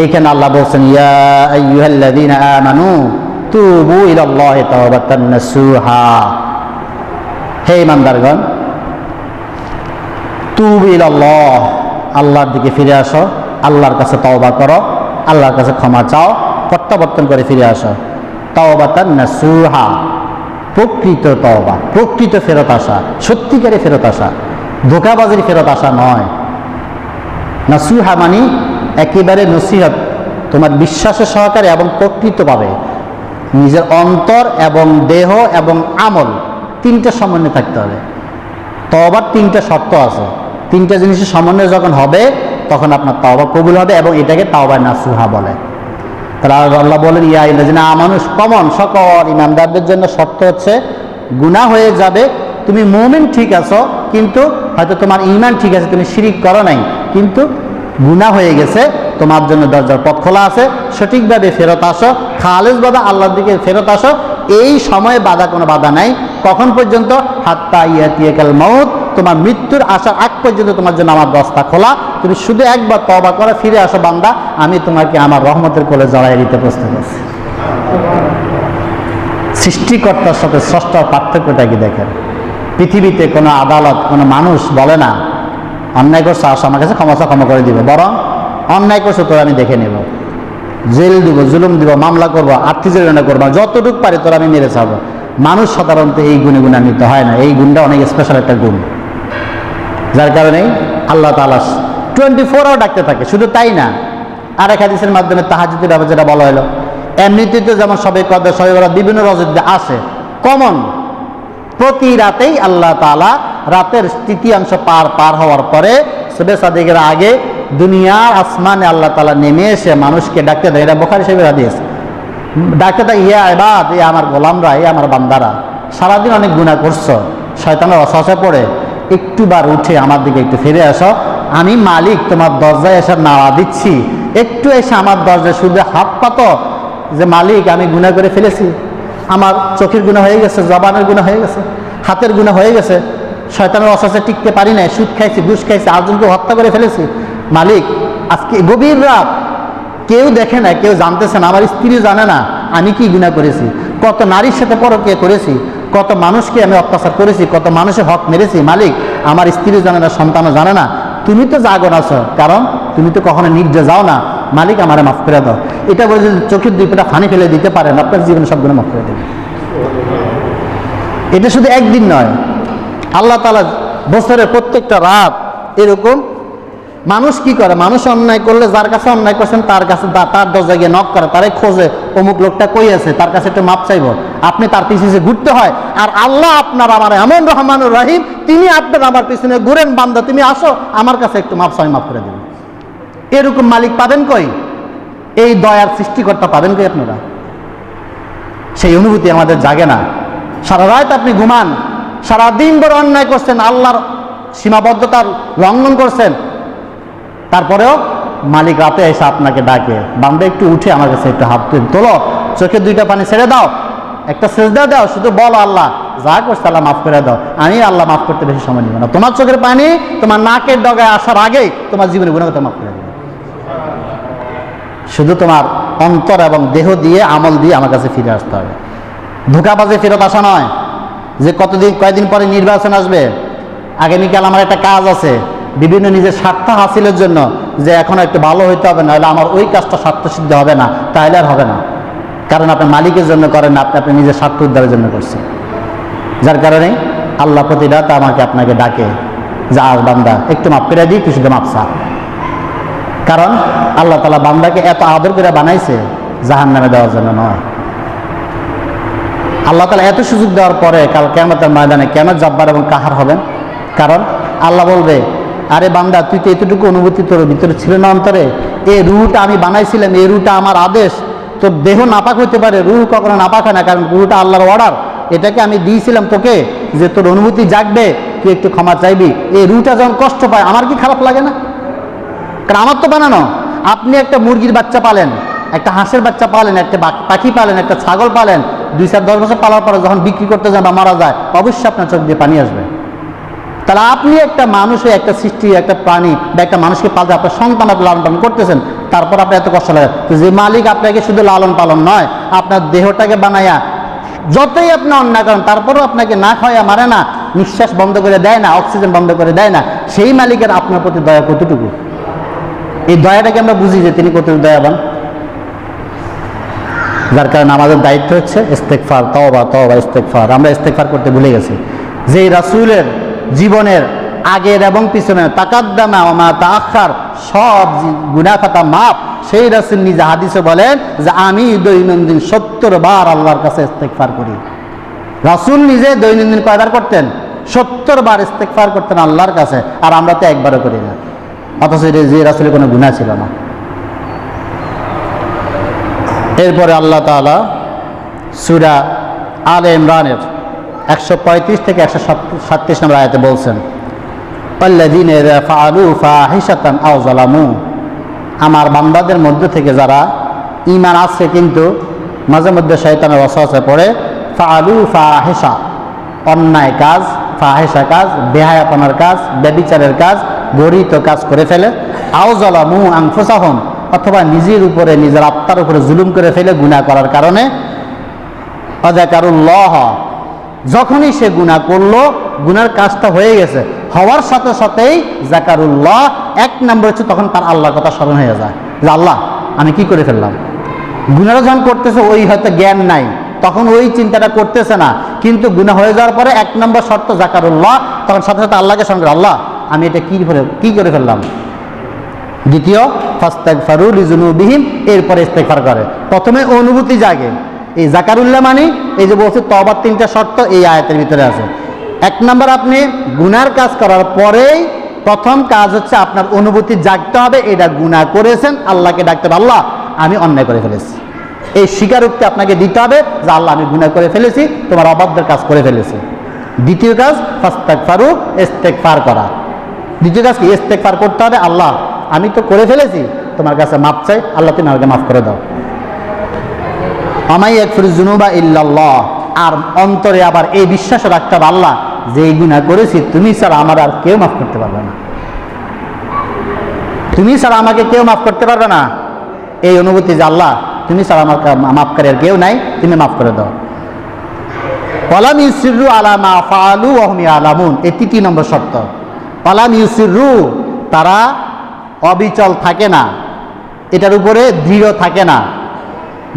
এইখানে আল্লাহ বলছেন, ইয়া আইয়ুহাল্লাযীনা আমানু তুবু ইলাল্লাহি তাওবাতান নাসুহা। হে ঈমানদারগণ, তুবু ইলাল্লাহ, আল্লাহর দিকে ফিরে আসো, আল্লাহর কাছে তওবা করো, আল্লাহর কাছে ক্ষমা চাও, প্রত্যাবর্তন করে ফিরে আসো। তাওবাতান নাসুহা, প্রকৃত তওবা, প্রকৃত ফেরত আসা, সত্যিকারে ফেরত আসা, ধোঁকাবাজির ফেরত আসা নয়। নাসুহা মানে একেবারে নসিহত, তোমার বিশ্বাসের সহকারে এবং প্রকৃতভাবে নিজের অন্তর এবং দেহ এবং আমল তিনটা সমন্বয় থাকতে হবে। তওবার 3টা শর্ত আছে, 3টা জিনিসের সমন্বয় যখন হবে তখন আপনার তওবা কবুল হবে, এবং এটাকে তাওবা নাসুহা বলে। তাহলে আল্লাহ বলেন, ইয়া আইয়ুহাল্লাযীনা আমানু, কমন সকল ইমানদারদের জন্য শর্ত হচ্ছে, গুনাহ হয়ে যাবে, তুমি মুমিন ঠিক আছো, কিন্তু হয়তো তোমার ঈমান ঠিক আছে, তুমি শিরিক করো নাই, কিন্তু গুনাহ হয়ে গেছে, তোমার জন্য দরজার পথ খোলা আছে, সঠিকভাবে ফেরত আসো, খালেসভাবে আল্লাহর দিকে ফেরত আসো। এই সময়ে কোনো বাধা নাই। কখন পর্যন্ত? হাত্তা ইয়াতিয়াকাল মাউত, তোমার মৃত্যুর আসার আগ পর্যন্ত তোমার জন্য আমার রাস্তা খোলা। তুমি শুধু একবার তওবা করে ফিরে আসো, বান্দা, আমি তোমাকে আমার রহমতের কোলে জড়াই দিতে প্রস্তুত আছি। সৃষ্টিকর্তার সাথে স্রষ্টার পার্থক্যটা কি দেখেন। পৃথিবীতে কোনো আদালত, কোনো মানুষ বলে না অন্যায় করছো আসো আমার কাছে ক্ষমা করে দিবে, বরং অন্যায় করছো তোর আমি দেখে নেব, জেল দিব, জুলুম দিব, মামলা করবো, আর্থিক জরিমানা করবো, যতটুকু পারি তোর আমি মেরে ছাড়বো। মানুষ সাধারণত এই গুণে গুণান্বিত হয় না। এই গুণটা অনেক স্পেশাল একটা গুণ, যার কারণেই আল্লাহ তাআলা 24 আওয়ার ডাকতে থাকে। শুধু তাই না, আরেক হাদিসের মাধ্যমে তাহাজ্জুদের ব্যাপারে যেটা বলা হলো, এমনিতে তো যেমন সবে কদর, সবে বরাত বিভিন্ন রজতে আসে, কমন প্রতি রাতেই আল্লাহ তাআলা রাতের তৃতীয়াংশ পার হওয়ার পরে সুবহে সাদিকের আগে দুনিয়ার আসমানে আল্লাহ তাআলা নেমে এসে মানুষকে ডাকতে দেয়। এটা বুখারী শরীফের হাদিস। ডাকতে দেয়, ইয়া ইবাদ, এ আমার গোলামরা, এ আমার বান্দারা, সারাদিন অনেক গুনাহ করছো, শয়তানের ওয়াসওয়াসায় পড়ে, একটুবার উঠে আমার দিকে একটু ফিরে আসো, আমি মালিক তোমার দরজায় এসে নাড়া দিচ্ছি, একটু এসে আমার দরজায় শুধু হাত পাতো যে মালিক আমি গুনাহ করে ফেলেছি, আমার চোখের গুনাহ হয়ে গেছে, জবানের গুনাহ হয়ে গেছে, হাতের গুনাহ হয়ে গেছে, শয়তানের ওয়াসওয়াসায় টিকতে পারি না, সুদ খাইছি, ঘুষ খাইছি, আরেকজনকে হত্যা করে ফেলেছি, মালিক আজকে গভীর রাত, কেউ দেখে না, কেউ জানতেছে না, আমার স্ত্রীও জানে না আমি কি গুনাহ করেছি, কত নারীর সাথে পরকীয়া করেছি, কত মানুষকে আমি অত্যাচার করেছি, কত মানুষের হক মেরেছি, মালিক আমার স্ত্রীও জানে না, সন্তানও জানে না, তুমি তো জাগন আছো, কারণ তুমি তো কখনো নির্জে যাও না, মালিক আমারে মাফ করে দাও। এটা বলে যদি চোখের 2 ফোঁটা পানি ফেলে দিতে পারেন, আপনার জীবনে সব গুনাহ মাফ করে দেবে। এটা শুধু একদিন নয়, আল্লাহ তাআলা বছরের প্রত্যেকটা রাত এরকম মানুষ কি করে, মানুষ অন্যায় করলে যার কাছে অন্যায় করছেন তার কাছে, তার দরজায় গিয়ে নক করে, তারে খোঁজে, অমুক লোকটা কই আছে, তার কাছে একটু মাপ চাইব, আপনি তার পিছনে ঘুরতে হয়। আর আল্লাহ আপনার আমার এমন রহমানুর রহিম, তিনি আপনার আমার পিছনে ঘুরেন, বান্দা তুমি আসো আমার কাছে একটু মাপ চাই, মাফ করে দেবেন। এরকম মালিক পাবেন কই? এই দয়ার সৃষ্টিকর্তা পাবেন কই আপনারা? সেই অনুভূতি আমাদের জাগে না। সারা রাত আপনি ঘুমান, সারাদিন বড় অন্যায় করছেন, আল্লাহর সীমাবদ্ধতার লঙ্ঘন করছেন, তারপরেও মালিক রাতে এসে আপনাকে ডাকে, বান্দা একটু উঠে আমার কাছে একটু হাত তোলো, চোখে 2টা পানি ছেড়ে দাও, একটা সেজদা দাও, শুধু বলো আল্লাহ যা করছে আল্লাহ মাফ করে দাও, আমি আল্লাহ মাফ করতে বেশি সময় নিব না, তোমার চোখের পানি তোমার নাকের ডগায় আসার আগেই তোমার জীবনে গুনাহ মাফ করে দেবে। শুধু তোমার অন্তর এবং দেহ দিয়ে, আমল দিয়ে আমার কাছে ফিরে আসতে হবে। ধোঁকাবাজে ফেরত আসা নয় যে কয়দিন পরে নির্বাচন আসবে, আগামীকাল আমার একটা কাজ আছে, বিভিন্ন নিজের স্বার্থ হাসিলের জন্য, যে এখন একটু ভালো হইতে হবে, না হলে আমার ওই কাজটা স্বার্থ সিদ্ধ হবে না, তাহলে আর হবে না। কারণ আপনি মালিকের জন্য করেন না, আপনি নিজের স্বার্থ উদ্ধারের জন্য করছেন। যার কারণে আল্লাহ প্রতি রাত আমাকে আপনাকে ডাকে, যা বান্দা একটু মাফ করে দিই, তুই শুধু মাফ চা। কারণ আল্লাহ তাআলা বান্দাকে এত আদর করে বানাইছে জাহান্নামে দেওয়ার জন্য নয়। আল্লাহ তাআলা এত সুযোগ দেওয়ার পরে কাল কিয়ামতের ময়দানে কেন জব্বার এবং কাহার হবেন? কারণ আল্লাহ বলবে, আরে বান্দা, তুই তো এতটুকু অনুভূতি তোর ভিতরে ছিল না অন্তরে? এই রুহটা আমি বানাইছিলাম, এই রুহটা আমার আদেশ। তোর দেহ নাপাক হতে পারে, রুহ কখনো নাপাক হয় না, কারণ রুহটা আল্লাহর অর্ডার। এটাকে আমি দিয়েছিলাম তোকে যে তোর অনুভূতি জাগবে, তুই একটু ক্ষমা চাইবি। এই রুহটা যখন কষ্ট পায়, আমার কি খারাপ লাগে না? কারণ আমার তো বানানো। আপনি একটা মুরগির বাচ্চা পালেন, একটা হাঁসের বাচ্চা পালেন, একটা পাখি পালেন, একটা ছাগল পালেন, 2-4-10 বছর পালার পরে যখন বিক্রি করতে যান বা মারা যায়, অবশ্যই আপনার চোখ দিয়ে পানি আসবে। তাহলে আপনি একটা মানুষ, একটা সৃষ্টি, একটা প্রাণী বা একটা মানুষকে পালতে, আপনার সন্তান আপনি লালন পালন করতেছেন, তারপর আপনার এত কষ্ট লাগে। তো যে মালিক আপনাকে শুধু লালন পালন নয়, আপনার দেহটাকে বানায়া যতই আপনি অন্যায় করেন, তারপরেও আপনাকে না খাওয়া মারে না, নিঃশ্বাস বন্ধ করে দেয় না, অক্সিজেন বন্ধ করে দেয় না, সেই মালিকের আপনার প্রতি দয়া কতটুকু? এই দয়াটাকে আমরা বুঝি যে তিনি কতটুকু দয়াবান। যার কারণে আমাদের দায়িত্ব হচ্ছে ইস্তেগফার, তওবা তওবা ইস্তেগফার। আমরা ইস্তেগফার করতে ভুলে গেছি। যেই রাসূলের জীবনের আগের এবং পিছনের তাকাদ্দামা ওয়া মা তাআখার সব গুনাহ খাতা মাপ, সেই রাসূল নিজে হাদিসে বলেন যে আমি দৈনন্দিন 70 বার আল্লাহর কাছে ইস্তেগফার করি। রাসূল নিজে দৈনন্দিন কয়বার করতেন? 70 বার ইস্তেগফার করতেন আল্লাহর কাছে, আর আমরা তো একবারও করি না। অথচ যে রাসূলের কোনো গুনাহ ছিল না। এরপরে আল্লাহ তাআলা সূরা আলে ইমরানের 135 থেকে 137 নম্বর আয়াতে বলছেন, আল্লাযীনা ইযা ফাআলু ফাহিশাতান আও যালামু, আমার বান্দাদের মধ্যে থেকে যারা ঈমান আছে কিন্তু মাঝে মধ্যে শয়তানের ওয়াসওয়াসায় পড়ে, ফাআলু ফাহিশা, অন্যায় কাজ, ফাহিশা কাজ, বেহায়াপনার কাজ, ব্যভিচারের কাজ, গরিত কাজ করে ফেলে, আও যালামু আনফুসাহুম, অথবা নিজের উপরে, নিজের আত্মার উপরে জুলুম করে ফেলে গুনাহ করার কারণে, যাকারুল্লাহ, যখনই সে গুনাহ করলো, গুনার কাজটা হয়ে গেছে, হওয়ার সাথে সাথেই যাকারুল্লাহ, এক নম্বর হচ্ছে তখন তার আল্লাহর কথা স্মরণ হয়ে যায় যে আল্লাহ আমি কি করে ফেললাম। গুনাহটা যখন করতেছে ওই হয়তো জ্ঞান নাই, তখন ওই চিন্তাটা করতেছে না, কিন্তু গুনাহ হয়ে যাওয়ার পরে 1 নম্বর শর্ত যাকারুল্লাহ, তখন সাথে সাথে আল্লাহকে স্মরণ করে, আল্লাহ আমি এটা কি করে ফেললাম। দ্বিতীয় ফাস্তাগফারু লিযুনুবিহিম, এরপরে ইস্তেগফার করে। প্রথমে অনুভূতি জাগে, এই যাকারুল্লাহ মানে এই যে বলছে তওবার 3টা শর্ত এই আয়াতের ভিতরে আছে। 1 নম্বর, আপনি গুনার কাজ করার পরেই প্রথম কাজ হচ্ছে আপনার অনুভূতি জাগতে হবে, এটা গুনাহ করেছেন, আল্লাহকে ডাকতে হবে, আল্লাহ আমি অন্যায় করে ফেলেছি। এই স্বীকারোক্তি আপনাকে দিতে হবে যে আল্লাহ আমি গুনাহ করে ফেলেছি, তোমার অবাধ্যের কাজ করে ফেলেছি। দ্বিতীয় কাজ ফাস্তাগফারু, ইস্তেগফার করা। দ্বিতীয় কাজ কি? ইস্তেগফার করতে হবে, আল্লাহ আমি তো করে ফেলেছি, তোমার কাছে মাপ চাই, আল্লাহ তুমি আমাকে মাফ করে দাও। আমাই ইয়াগফিরুয যুনুবা ইল্লাল্লাহ, আর অন্তরে আবার এই বিশ্বাস রাখতে হবে, আল্লাহ যে গুনাহ করেছি তুমি ছাড়া আমার আর কেউ মাফ করতে পারবে না, তুমি ছাড়া আমাকে কেউ মাফ করতে পারবে না। এই অনুভূতি যে আল্লাহ তুমি ছাড়া আমাকে মাফকারী আর কেউ নাই, তুমি মাফ করে দাও। ওয়ালাম ইউসিররু আলা মা ফাআলু ওয়া হুম ইয়ালামুন, এই 3 নম্বর শর্ত। ওয়ালাম ইউসিররু, তারা অবিচল থাকে না, এটার উপরে দৃঢ় থাকে না।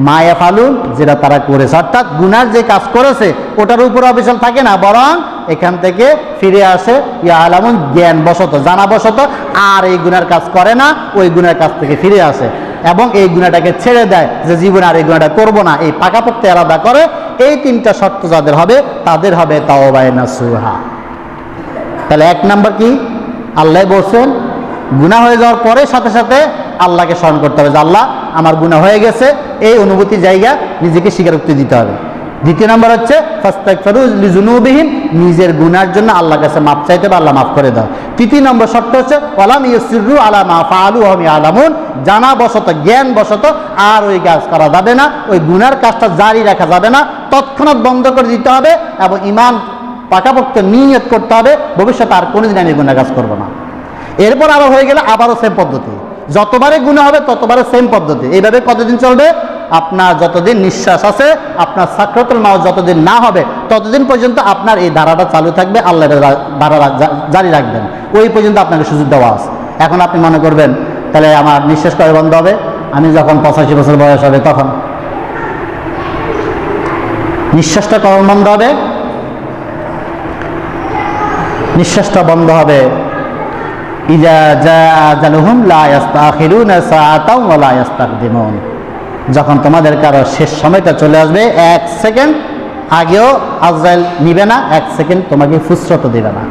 মা ইয়াফালুন, যেটা তারা করেছে, অর্থাৎ গুনার যে কাজ করেছে ওটার উপরে অবিচল থাকে না, বরং এখান থেকে ফিরে আসে ইয়ালামুন, জ্ঞান বশত, জানা বশত, আর এই গুনার কাজ করে না, ওই গুনার কাজ থেকে ফিরে আসে এবং এই গুনাহটাকে ছেড়ে দেয়, যে জীবনে আর এই গুনাহটা করবো না, এই পাকাপোক্ত আলাদা করে। এই 3টা শর্ত যাদের হবে তাদের হবে তাওবায়ে নাসুহা। তাহলে 1 নম্বর কি? আল্লাহ বলছেন গুনাহ হয়ে যাওয়ার পরে সাথে সাথে আল্লাহকে স্মরণ করতে হবে যে আল্লাহ আমার গুনাহ হয়ে গেছে, এই অনুভূতি জায়গা নিজেকে স্বীকারোক্তি দিতে হবে। দ্বিতীয় নম্বর হচ্ছে ফাস্তাগফিরু লিযুনুবিহিম, নিজের গুনার জন্য আল্লাহর কাছে মাপ চাইতে হবে, আল্লাহ মাফ করে দাও। তৃতীয় নম্বর শর্ত হচ্ছে ওয়ালাম ইউসিররু আলা মা ফাআলু ওয়া হুম ইয়ালামুন, জানা বশত, জ্ঞান বশত আর ওই কাজ করা যাবে না, ওই গুনার কাজটা জারি রাখা যাবে না, তৎক্ষণাৎ বন্ধ করে দিতে হবে এবং ঈমান পাকাপোক্ত নিয়ত করতে হবে ভবিষ্যতে আর কোনোদিন আমি গুনাহ কাজ করবো না। এরপর আবার হয়ে গেলে আবারও সেম পদ্ধতি, যতবারে গুনাহ হবে ততবারে সেম পদ্ধতি। এইভাবে কতদিন চলবে? আপনার যতদিন নিঃশ্বাস আছে, আপনার সাকরাতুল মাউত যতদিন না হবে ততদিন পর্যন্ত আপনার এই ধারাটা চালু থাকবে, আল্লাহ ধারা জারি রাখবেন, ওই পর্যন্ত আপনাকে সুযোগ দেওয়া আছে। এখন আপনি মনে করবেন তাহলে আমার নিঃশ্বাস কবে বন্ধ হবে? আমি যখন 85 বছর বয়স হবে তখন। নিঃশ্বাসটা কখন বন্ধ হবে? নিঃশ্বাসটা বন্ধ হবে ইজা জাআ আজালুহুম লা ইস্তাখিরুনা সাআতাও ওয়া লা ইস্তাকদিমুন, যখন তোমাদের কারো শেষ সময়টা চলে আসবে, 1 সেকেন্ড আগেও আজরাইল নিবে না, 1 সেকেন্ড তোমাকে ফুসরত দিবে না।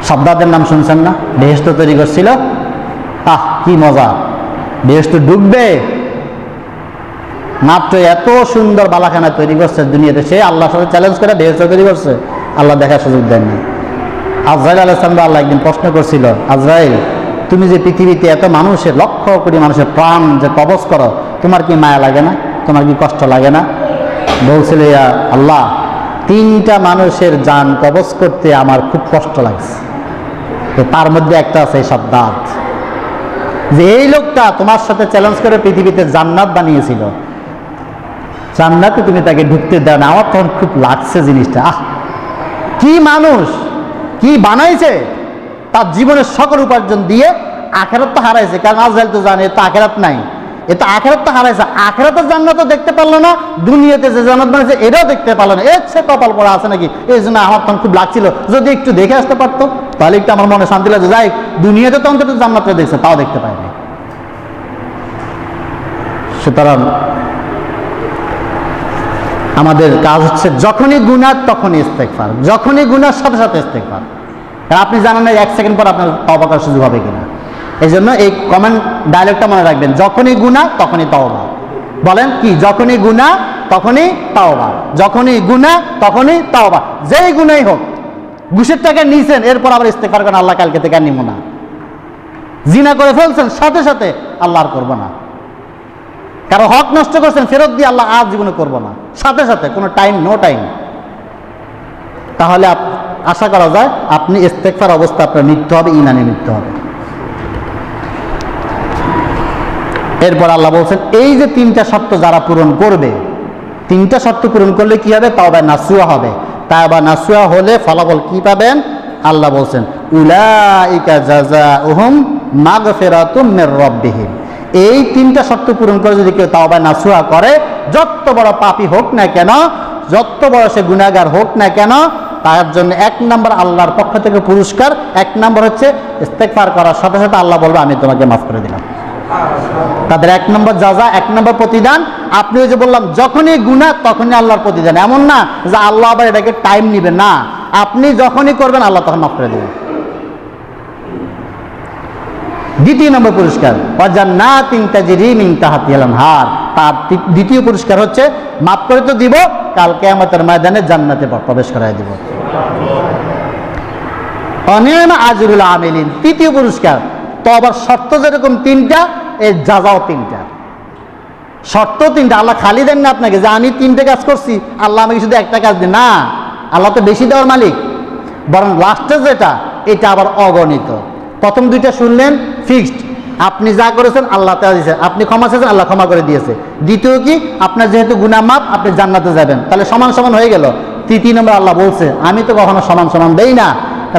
শব্দাদের নাম শুনছেন না? বেহেশত তৈরি করছিল, কি মজা! বেহেশত ঢুকবে, মাত্র এত সুন্দর বালাখানা তৈরি করছে দুনিয়াতে, সে আল্লাহর সাথে চ্যালেঞ্জ করে বেহেশত তৈরি করছে, আল্লাহ দেখার সুযোগ দেননি। আজরাইল আলাইহিস সালাম আল্লাহ একদিন প্রশ্ন করছিল, আজরাইল তুমি যে পৃথিবীতে এত মানুষের, লক্ষ কোটি মানুষের প্রাণ যে কবজ করো, তোমার কি মায়া লাগে না? তোমার কি কষ্ট লাগে না? বলছিল, ইয়া আল্লাহ, 3টা মানুষের জান কবজ করতে আমার খুব কষ্ট লাগছে, তার মধ্যে একটা আছে এই সাদ্দাত, যে এই লোকটা তোমার সাথে চ্যালেঞ্জ করে পৃথিবীতে জান্নাত বানিয়েছিল, জান্নাতে তুমি তাকে ঢুকতে দাও না। আমার তখন খুব লাগছে জিনিসটা, কি মানুষ, কি বানাইছে, তার জীবনের সকল উপার্জন দিয়ে আখেরাত তো হারাইছে, কারণ আজরাইল তো জানে তো আখেরাত নাই, এটা আখেরাত তো হারাইছে, আখেরাতের জান্নাতও দেখতে পারলো না, দুনিয়াতে যে জান্নাত বানাইছে এটাও দেখতে পারলো না, এর সে কপাল পড়া আছে নাকি? এই জন্য আমার তখন খুব লাগছিল, যদি একটু দেখে আসতে পারতো তাহলে একটু আমার মনে শান্তি লাগছে, যাই দুনিয়াতে তো অন্তত জান্নাতটা দেখছে, তাও দেখতে পায়নি। সুতরাং আমাদের কাজ হচ্ছে যখনই গুনাহ তখনই ইস্তেগফার, যখনই গুনার সাথে সাথে ইস্তেগফার। আপনি জানেন না 1 সেকেন্ড পর আপনার তওবা করার সুযোগ হবে কিনা, এই জন্য এই কমেন্ট ডায়লগটা মনে রাখবেন, যখনই গুনাহ তখনই তওবা। বলেন কি? যখনই গুনাহ তখনই তওবা, যখনই গুনাহ তখনই তওবা, যেই গুনাহই হোক। ঘুষের টাকা নিয়েছেন, এরপর আবার ইস্তেগফার করেন, আল্লাহ কালকে থেকে আর নিব না। জিনা করে ফেলছেন, সাথে সাথে আল্লাহ আর করবো না। কারো হক নষ্ট করছেন, ফেরত দিয়ে আল্লাহ আর জীবনে করবো না, সাথে সাথে, কোনো টাইম, নো টাইম। তাহলে আশা করা যায় আপনি ইস্তেগফার অবস্থা আপনার মৃত্যু হবে, ইমানে মৃত্যু হবে। এরপর আল্লাহ বলছেন, এই যে 3টা শর্ত যারা পূরণ করবে, 3টা শর্ত পূরণ করলে কি হবে? তাওবা নাসুহা হবে। তাওবা নাসুহা হলে ফলাফল কি পাবেন? আল্লাহ বলছেন, উলাইকা জাযাউহুম মাগফিরাতুম মির রাব্বিহিম। এই 3টা শর্ত পূরণ করে যদি কেউ তাওবা নাসুহা করে, যত বড় পাপী হোক না কেন, যত বড় সে গুনাহগার হোক না কেন, তার জন্য 1 নম্বর আল্লাহর পক্ষ থেকে পুরস্কার, 1 নম্বর হচ্ছে ইস্তেগফার করার সাথে সাথে আল্লাহ বলবে আমি তোমাকে মাফ করে দিলাম। তাদের 1 নম্বর জাযা, 1 নম্বর প্রতিদান। আপনি ওই যে বললাম যখনই গুনাহ তখনই আল্লাহর প্রতিদান, এমন না যে আল্লাহ আবার এটাকে টাইম নিবে না, আপনি যখনই করবেন আল্লাহ তখন মাফ করে দেবেন। 2 নম্বর পুরস্কার, ওয়াজান্নাতিন তাজরি মিন তাহতিহাল আনহার। তার 2য় পুরস্কার হচ্ছে মাফ করে তো দিব, কাল কিয়ামতের ময়দানে জান্নাতে প্রবেশ করায় দিব। অনিমা আজরুল আমিলিন। 3য় পুরস্কার, তওবার শর্ত যেরকম 3টা, এর জাযাও 3টা, শর্ত 3টা। আল্লাহ খালি দেন না আপনাকে যে আমি 3টে কাজ করছি, আল্লাহ আমাকে শুধু একটা কাজ দেন না, আল্লাহ তো বেশি দেওয়ার মালিক, বরং লাস্টে যেটা এটা আবার অগণিত। প্রথম 2টা শুনলেন ফিক্সড, আপনি যা করেছেন আল্লাহ তা দিয়েছেন, আপনি ক্ষমা চেয়েছেন আল্লাহ ক্ষমা করে দিয়েছে। দ্বিতীয় কি? আপনার যেহেতু গুনাহ মাফ, আপনি জান্নাতে যাবেন, তাহলে সমান সমান হয়ে গেল। 3 নম্বর আল্লাহ বলছে, আমি তো কখনো সমান সমান দেই না,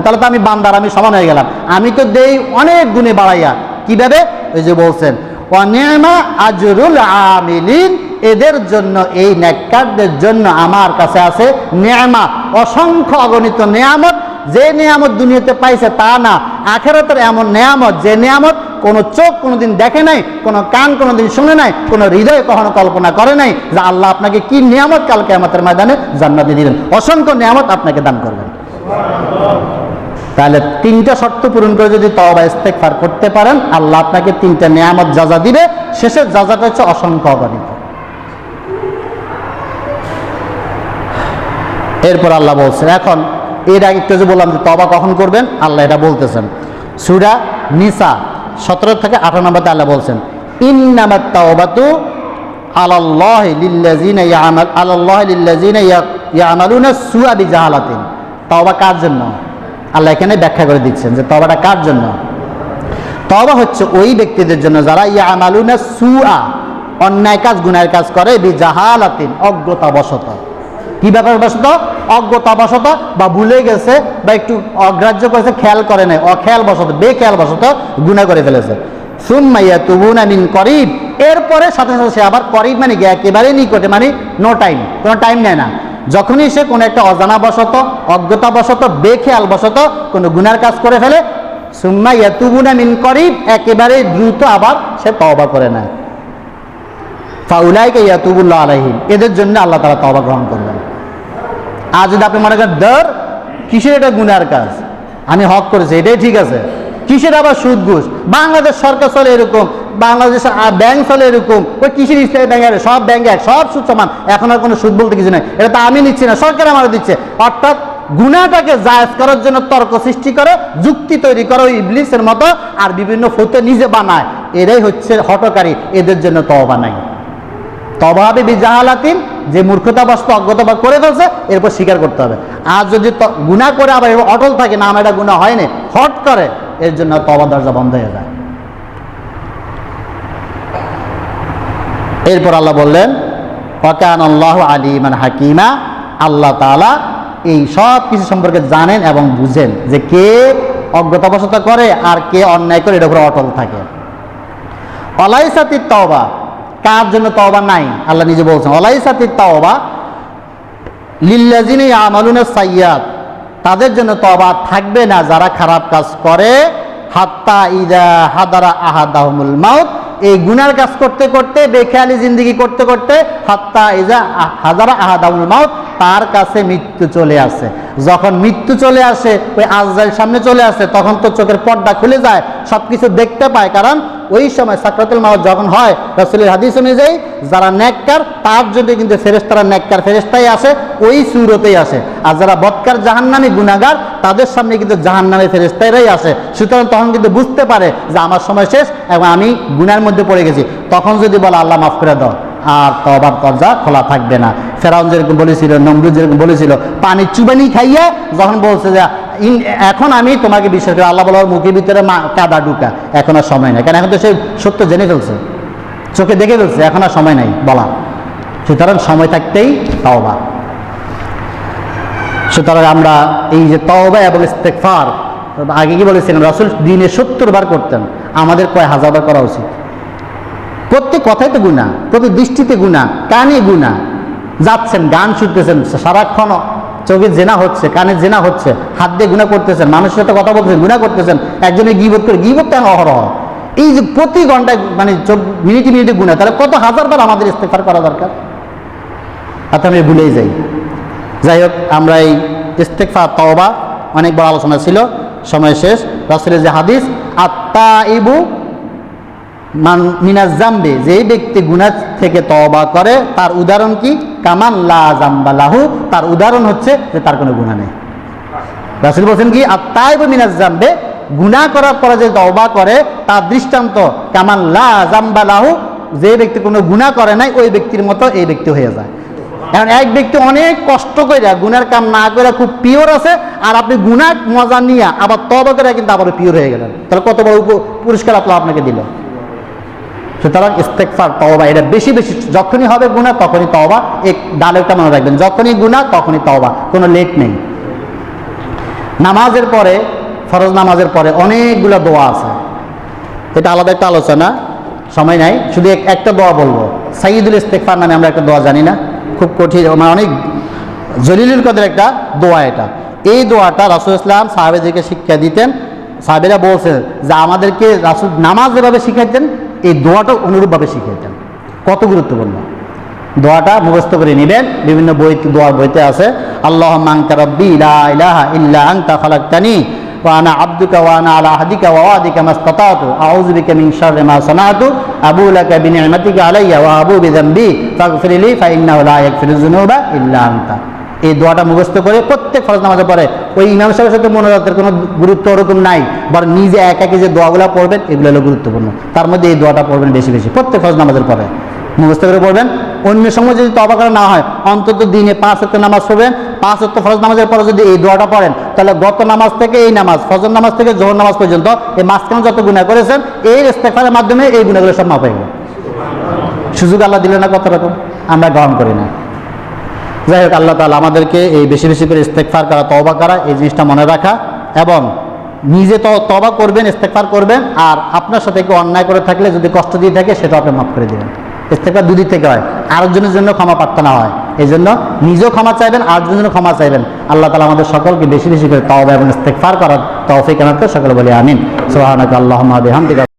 তাহলে তো আমি বান্দার, আমি সমান হয়ে গেলাম। আমি তো দেই অনেক গুণে বাড়াইয়া। কিভাবে? ওই যে বলছেন ওয়ানিমা আজরুল আমিলিন, এদের জন্য, এই নেককারদের জন্য আমার কাছে আছে নিয়ামত, অসংখ্য অগণিত নিয়ামত। যে নিয়ামত দুনিয়াতে পাইছে তা না, আখিরাতের এমন নিয়ামত, যে নিয়ামত কোনো চোখ কোনোদিন দেখে নাই, কোনো কান কোনোদিন শুনে নাই, কোনো হৃদয় কখনো কল্পনা করে নাই যে আল্লাহ আপনাকে কি নিয়ামত কাল কিয়ামতের ময়দানে জান্নাতে দিবেন। অসংখ্য নিয়ামত আপনাকে দান করবেন। তাহলে 3টা শর্ত পূরণ করে যদি তওবা ইস্তেগফার করতে পারেন, আল্লাহ আপনাকে 3টা নিয়ামত জাযা দিবে। শেষের জাযাটা হচ্ছে অসংখ্য অগণিত। এরপর আল্লাহ বলছেন, এখন এর আগে একটু যে বললাম যে তওবা কখন করবেন, আল্লাহ এটা বলতেছেন। সূরা নিসা 17 থেকে 18 নম্বরে আল্লাহ বলছেন, ইন্নামাত তাওবাতু আলাল্লাহি লিল্লাযিনা ইয়ামালুনা সুআ বিজাহালাতিন। তওবা কার জন্য? আল্লাহ এখানে ব্যাখ্যা করে দিচ্ছেন যে তওবাটা কার জন্য। তওবা হচ্ছে ওই ব্যক্তিদের জন্য যারা ইয়ামালুনা সুআ, অন্যায় কাজ গুনাহের কাজ করে বিজাহালাতিন অজ্ঞতাবশত। কি ব্যাপারবশত? অজ্ঞতাবশত, বা ভুলে গেছে, বা একটু অগ্রাহ্য করেছে, খেয়াল করে নাই, অখেয়ালবশত, বেখেয়ালবশত গুনাহ করে ফেলেছে। সুম্মা ইয়াতুবুনা মিন করিব, এরপরে সাথে সাথে সে আবার করিব মানে কি একেবারে নিকটে, মানে নো টাইম, কোনো টাইম নেয় না। যখনই সে কোনো একটা অজানাবশত, অজ্ঞতাবশত, বেখেয়ালবশত কোনো গুনার কাজ করে ফেলে, সুম্মা ইয়াতুবুনা মিন করিব, একেবারে দ্রুত আবার সে তওবা করে নেয়। ফাউলাইকা ইয়াতুবুল্লাহ আলাইহিম, এদের জন্য আল্লাহ তাআলা তওবা গ্রহণ করবেন। আর যদি আপনি মনে করেন ধর কিসের এটা গুনার কাজ, আমি হক করেছি এটাই ঠিক আছে, কিসের আবার সুদ ঘুষ, বাংলাদেশ সরকার চলে এরকম, বাংলাদেশ ব্যাংক চলে এরকম, ওই কিসের ইসলামী ব্যাংক, সব ব্যাংক এক, সব সুদ সমান, এখন আর কোনো সুদ বলতে কিছু নাই, এটা তো আমি নিচ্ছি না, সরকার আমার দিচ্ছে। অর্থাৎ গুনাহটাকে জায়েজ করার জন্য তর্ক সৃষ্টি করে, যুক্তি তৈরি করে ওই ইবলিসের মতো, আর বিভিন্ন ফতোয়া নিজে বানায়, এরাই হচ্ছে হঠকারী, এদের জন্য তওবা নাই। তওবা হবে বিজাহালাতিন, যে মূর্খতাবশত অজ্ঞতা বা করে ফেলছে এরপর স্বীকার করতে হবে। আর যদি গুনাহ করে আবার অটল থাকে না, আমার এটা গুনাহ হয়নি, হট করে, এর জন্য তওবা দরজা বন্ধ হয়ে যায়। এরপর আল্লাহ বললেন ওয়া কানাল্লাহু আলিমান হাকিমা, আল্লাহ তাআলা এই সব কিছু সম্পর্কে জানেন এবং বুঝেন, যে কে অজ্ঞতাবশত করে আর কে অন্যায় করে এটার উপর অটল থাকে। ওয়ালাইসাতিত তাওবা, কার জন্য তওবা নাই? আল্লাহ নিজে বলছেন ওয়ালাইসাতিত তাওবা লিল্লাযিনা ইয়ামালুনা সাইয়্যাত, তাদের জন্য তওবা থাকবে না যারা খারাপ কাজ করে, হাত্তা ইযা হাদারা আহাদাহুমুল মাউত, এই গুনার কাজ করতে করতে, বেখেয়ালি জিন্দেগি করতে করতে, হাত্তা ইযা হাদারা আহাদাহুমুল মাউত, তার কাছে মৃত্যু চলে আসে। যখন মৃত্যু চলে আসে, ওই আজরাইল সামনে চলে আসে, তখন তো চোখের পর্দা খুলে যায়, সব কিছু দেখতে পায়। কারণ ওই সময় সাকরাতুল মাউত যখন হয়, রাসূলের হাদিস অনুযায়ী যারা নেককার তার জন্য কিন্তু ফেরেশতারা নেককার ফেরেশতাই আসে, ওই সূরতেই আসে। আর যারা বদকার জাহান্নামী গুনাহগার, তাদের সামনে কিন্তু জাহান্নামী ফেরেশতারাই আসে। সুতরাং তখন কিন্তু বুঝতে পারে যে আমার সময় শেষ এবং আমি গুনাহের মধ্যে পড়ে গেছি। তখন যদি বলে আল্লাহ মাফ করে দাও, আর তওবার দরজা খোলা থাকবে না। ফেরাউন যেরকম বলেছিল, নমরুদ যেরকম বলেছিল, পানি চুবানি খাইয়া যখন বলছে যে এখন আমি তোমাকে বিশ্বাস করি, আল্লাহ বলার মুখের ভিতরে কাদা ঢুকা, এখন আর সময় নাই, কারণ এখন তো সে সত্য জেনে ফেলছে, চোখে দেখে ফেলছে, এখন আর সময় নাই বলা। সুতরাং সময় থাকতেই তওবা। সুতরাং আমরা এই যে তওবা এবং ইস্তেগফার, আগে কি বলেছিলেন, রাসূল দিনে 70 বার করতেন, আমাদের কয় হাজার বার করা উচিত? প্রত্যেক কথাই তো গুনাহ, প্রতি দৃষ্টিতে গুনাহ, কানে গুনাহ, যাচ্ছেন গান শুনতেছেন, সারাক্ষণ চোখে জেনা হচ্ছে, কানে জেনা হচ্ছে, হাত দিয়ে গুনাহ করতেছেন, মানুষের সাথে কথা বলতেছেন, গুনাহ করতেছেন, একজনে গীবত করে, গীবত কেন অহরহ, এই যে প্রতি ঘন্টায় মানে মিনিটে মিনিটে গুনাহ, তাহলে কত হাজার বার আমাদের ইস্তেগফার করা দরকার? অর্থাৎ আমি ভুলেই যাই। যাই হোক, আমরা এই ইস্তেগফার তওবা অনেক বড় আলোচনা ছিল, সময় শেষ। রাসূলের যে হাদিস, আত-তাইবু মিনাজ জামবি, যেই ব্যক্তি গুনাহ থেকে তওবা করে তার উদাহরণ কি? কামান লা জামবা লাহু, তার উদাহরণ হচ্ছে যে তার কোনো গুনাহ নেই। রাসূল বলেন কি, আত-তাইবু মিনাজ জামবি, গুনাহ করার পরে যে তওবা করে তার দৃষ্টান্ত কামান লা জামবা লাহু, যে ব্যক্তি কোনো গুনাহ করে নাই ওই ব্যক্তির মতো এই ব্যক্তি হয়ে যায়। এখন এক ব্যক্তি অনেক কষ্ট করে গুনার কাম না করে খুব পিওর আছে, আর আপনি গুনাহ মজা নিয়ে আবার তওবা করে কিন্তু আবার পিওর হয়ে গেলেন, তাহলে কত বড় পুরস্কার আল্লাহ আপনাকে দিল। সুতরাং ইস্তেগফার তওবা এটা বেশি বেশি, যখনই হবে গুনাহ তখনই তওবা, এক ডালেরটা মনে রাখবেন, যখনই গুনাহ তখনই তওবা, কোনো লেট নেই। নামাজের পরে, ফরজ নামাজের পরে অনেকগুলো দোয়া আছে, এটা আলাদা একটা আলোচনা, সময় নাই, শুধু একটা দোয়া বলবো। সাইয়্যিদুল ইস্তেগফার নামে আমরা একটা দোয়া জানি না, খুব কঠিন, মানে অনেক জলিলুল কদরের একটা দোয়া এটা। এই দোয়াটা রাসূল ইসলাম সাহাবেদেরকে শিক্ষা দিতেন, সাহাবেরা বলছেন যে আমাদেরকে রাসূল নামাজ যেভাবে শিখাইতেন এই দোয়াটা অনুরূপভাবে শিখাইতেন। কত গুরুত্বপূর্ণ দোয়াটা মুখস্থ করে নেবেন, বিভিন্ন বই, দোয়ার বইতে আছে। আল্লাহুম্মা আনতা রাব্বি লা ইলাহা ইল্লা আনতা খালাকতানি ওয়া আনা আবদুকা ওয়া আনা আলা আহদিকা ওয়া ওয়াদিকা মাসতাতাতু আউযু বিকা মিন শাররি মা সানাতু আবু লাকা বিনি'মাতিকা আলাইয়া ওয়া আবু বিযামবি ফাগফির লি ফা ইন্নাহু লা ইয়াগফিরুয যুনুবা ইল্লা আনতা। এই দোয়াটা মুখস্থ করে প্রত্যেক ফরজ নামাজে পড়ে, ওই ইমাম সাহেবের সাথে মোনাজাতের কোনো গুরুত্ব ওরকম নাই, বরং নিজে একাকি যে দোয়াগুলো পড়বেন এগুলো হলো গুরুত্বপূর্ণ। তার মধ্যে এই দোয়াটা পড়বেন বেশি বেশি, প্রত্যেক ফরজ নামাজের পরে মুখস্থ করে পড়বেন। অন্য সময় যদি তওবা করা না হয়, অন্তত দিনে 5 ওয়াক্ত নামাজ পড়বেন, 5 ওয়াক্ত ফরজ নামাজের পরে যদি এই দোয়াটা পড়েন, তাহলে গত নামাজ থেকে এই নামাজ, ফজর নামাজ থেকে যোহর নামাজ পর্যন্ত এই মাঝখানে যত গুনাহ করেছেন এই ইস্তেগফারের মাধ্যমে এই গুনাহগুলো সব মাফ হয়ে গেল। সুযোগ আল্লাহ দিলে না কত রকম, আমরা গ্রহণ করি না। যাই হোক, আল্লাহ তাআলা আমাদেরকে এই বেশি বেশি করে ইস্তেগফার করা, তওবা করা, এই জিনিসটা মনে রাখা, এবং নিজে তো তওবা করবেন, ইস্তেগফার করবেন, আর আপনার সাথে কেউ অন্যায় করে থাকলে যদি কষ্ট দিয়ে থাকে সেটা আপনি মাফ করে দিবেন। ইস্তেগফার দুদিক থেকে হয়, আরেকজনের জন্য ক্ষমা প্রার্থনা হয়, এই জন্য নিজেও ক্ষমা চাইবেন, আরেকজনের জন্য ক্ষমা চাইবেন। আল্লাহ তাআলা আমাদের সকলকে বেশি বেশি করে তওবা এবং ইস্তেগফার করার তৌফিক দান করুন। সকলে বলি আমিন। সুবহানাকা আল্লাহুম্মা ওয়া বিহামদিকা।